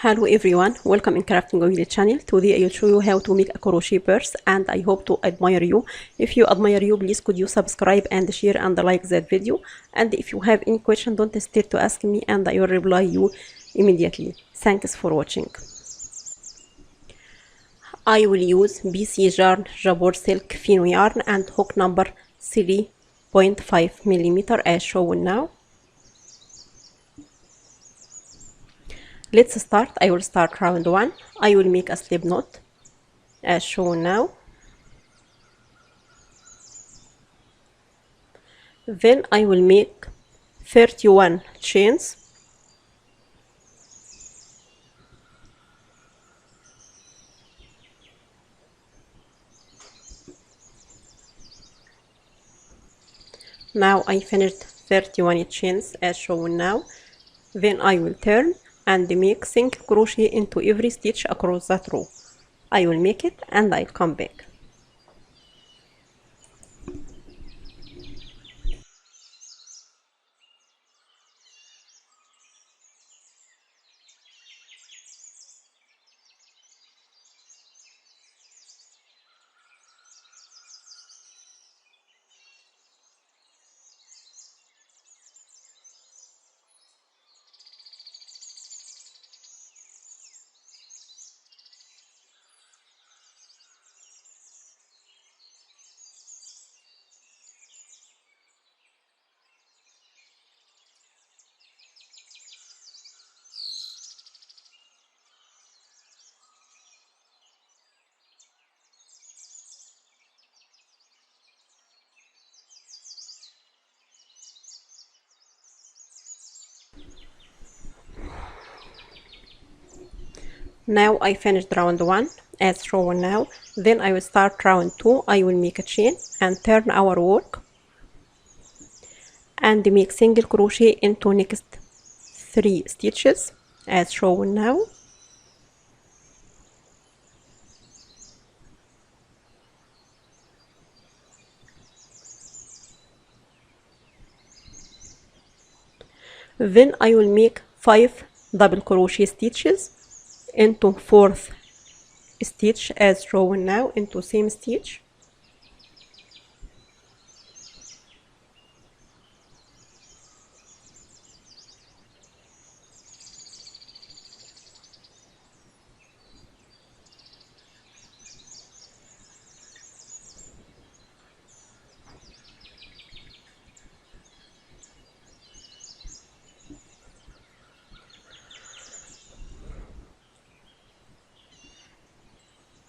Hello everyone, welcome in Crafting Oil channel. Today I will show you how to make a crochet purse and I hope to admire you. If you admire you, please could you subscribe and share and like that video. And if you have any question, don't hesitate to ask me and I will reply you immediately. Thanks for watching. I will use BC yarn, Jabor silk, Fino yarn and hook number 3.5mm as shown now. Let's start. I will start round 1. I will make a slip knot as shown now. Then I will make 31 chains. Now I finished 31 chains as shown now. Then I will turn and make single crochet into every stitch across that row. I will make it and I'll come back. Now I finished round 1 as shown now. Then I will start round 2. I will make a chain and turn our work and make single crochet into next 3 stitches as shown now. Then I will make 5 double crochet stitches into 4th stitch as shown now into same stitch.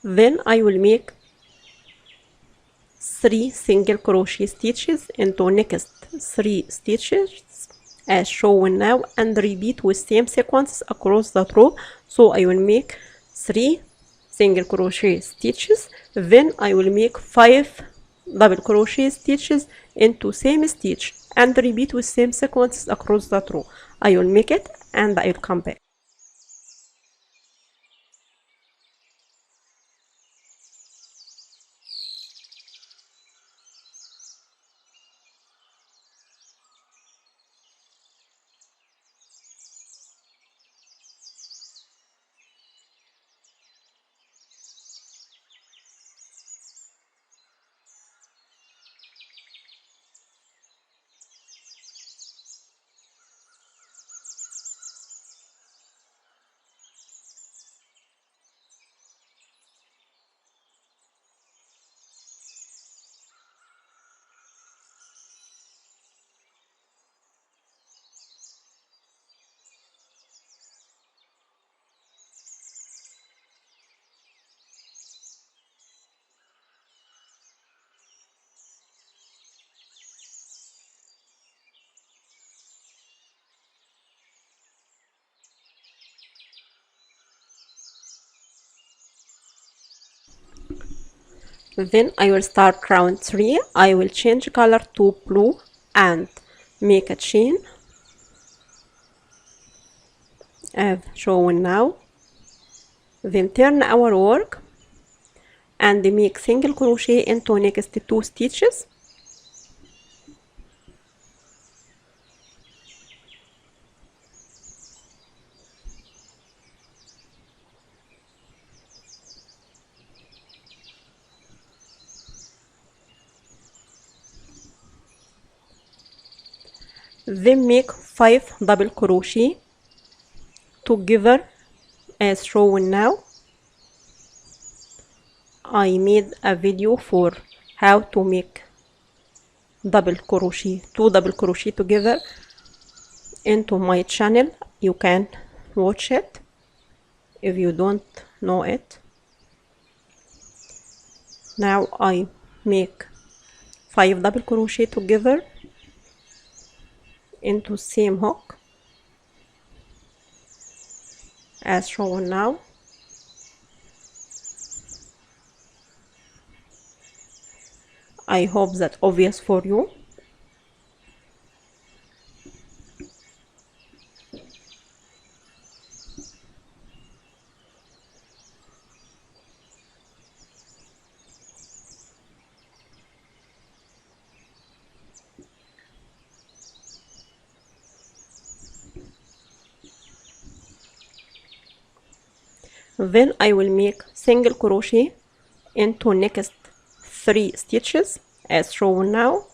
Then I will make 3 single crochet stitches into next 3 stitches as shown now and repeat with same sequence across the row. So I will make 3 single crochet stitches, then I will make 5 double crochet stitches into same stitch and repeat with same sequences across the row. I will make it and I will come back. Then I will start round 3. I will change color to blue and make a chain as shown now. Then turn our work and make single crochet into next 2 stitches Then make 5 double crochet together as shown now. I made a video for how to make double crochet, 2 double crochet together into my channel. You can watch it if you don't know it. Now I make 5 double crochet together into same hook as shown now. I hope that obvious for you. Then I will make single crochet into next 3 stitches as shown now.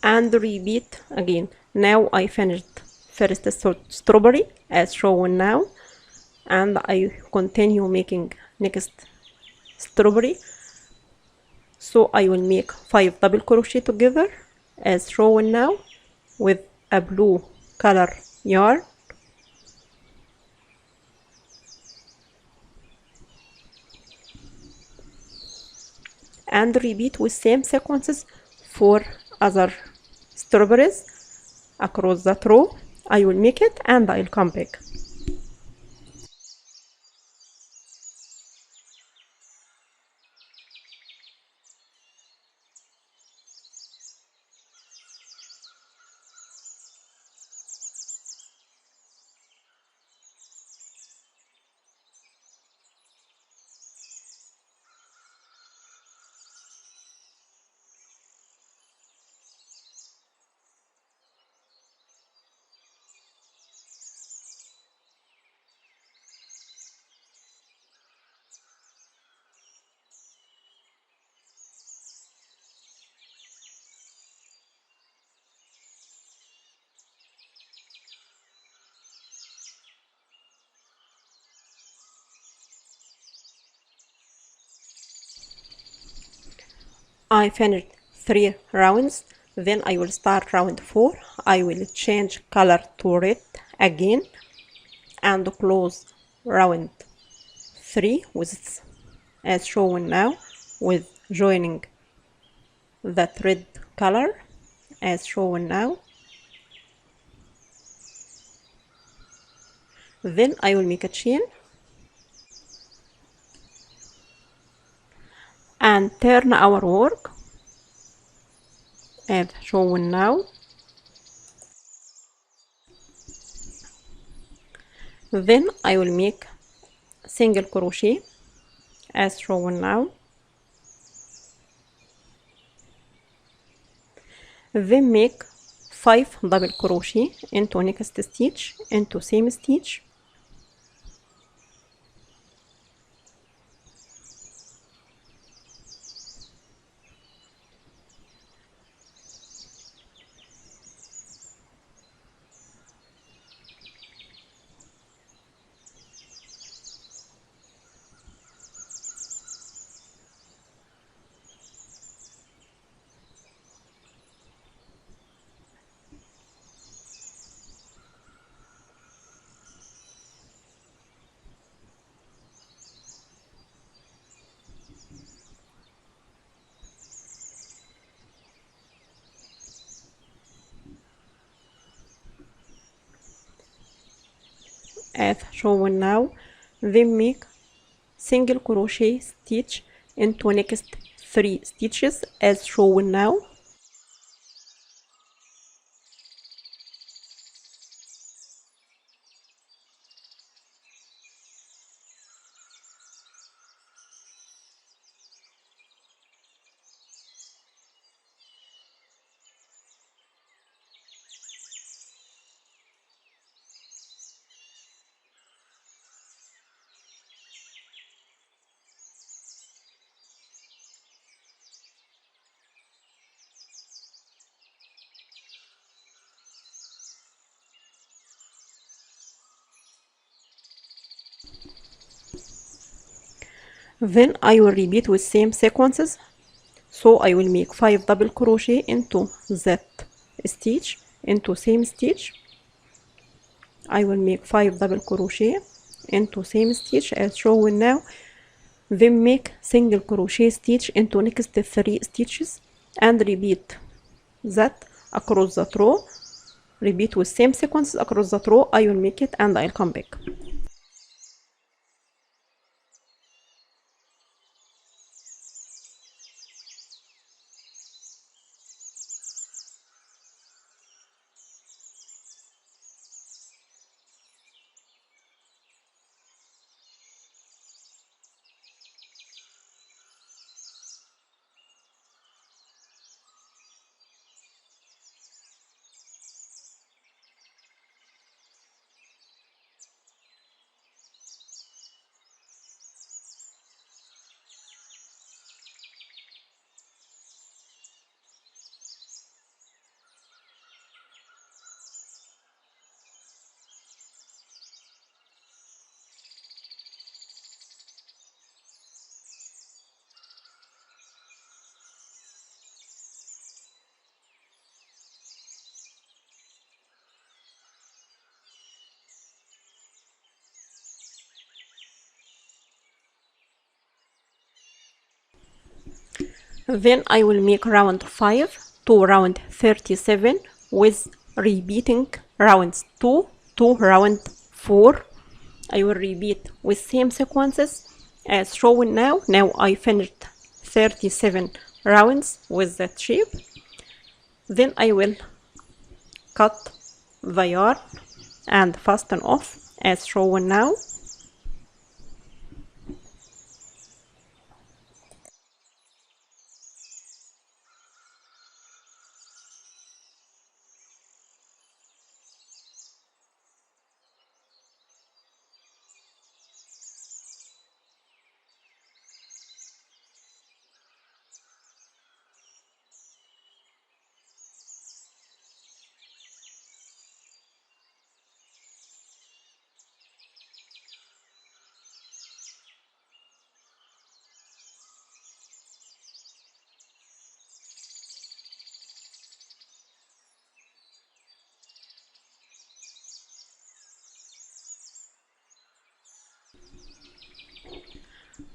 And repeat again. Now I finished first strawberry as shown now, and I continue making next strawberry. So I will make 5 double crochet together as shown now with a blue color yarn, and repeat with same sequences for other strawberries across that row. I will make it and I'll come back. I finished 3 rounds. Then I will start round 4. I will change color to red again and close round 3 with as shown now, with joining that red color as shown now. Then I will make a chain and turn our work as shown now. Then I will make single crochet as shown now. Then make 5 double crochet into next stitch into same stitch, as shown now. Then make single crochet stitch into next 3 stitches as shown now. Then I will repeat with same sequences. So I will make 5 double crochet into that stitch, into same stitch. I will make 5 double crochet into same stitch as shown now. Then make single crochet stitch into next 3 stitches and repeat that across that row. Repeat with same sequences across that row. I will make it and I'll come back. Then I will make round 5 to round 37 with repeating rounds 2 to round 4. I will repeat with same sequences as shown now. Now I finished 37 rounds with that shape. Then I will cut the yarn and fasten off as shown now.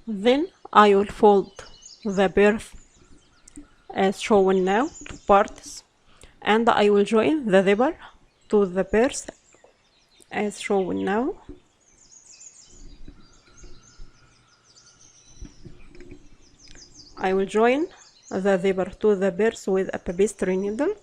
Then I will fold the purse as shown now to parts, and I will join the zipper to the purse as shown now. I will join the zipper to the purse with a tapestry needle.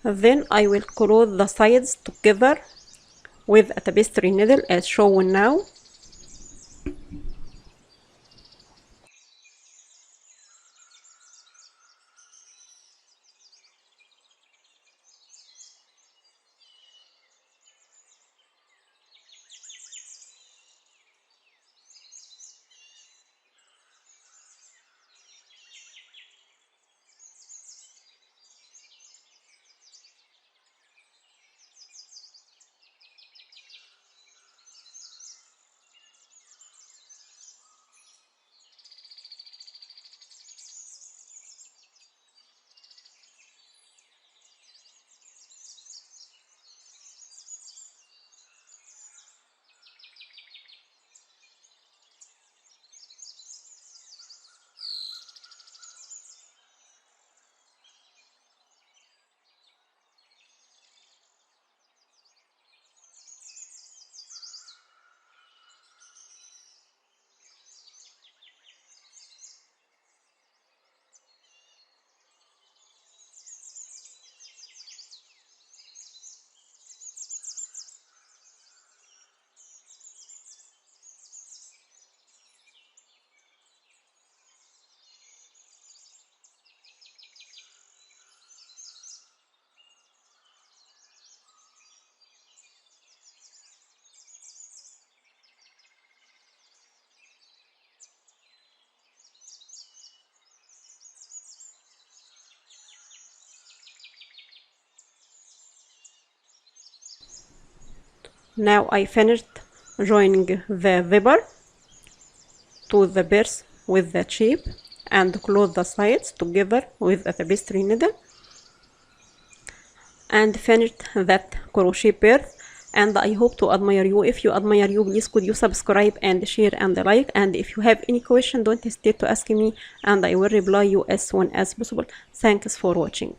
Then I will close the sides together with a tapestry needle as shown now. Now I finished joining the zipper to the purse with the shape and close the sides together with a tapestry needle and finished that crochet purse. And I hope to admire you. If you admire you, please could you subscribe and share and like, and if you have any question, don't hesitate to ask me and I will reply you as soon as possible. Thanks for watching.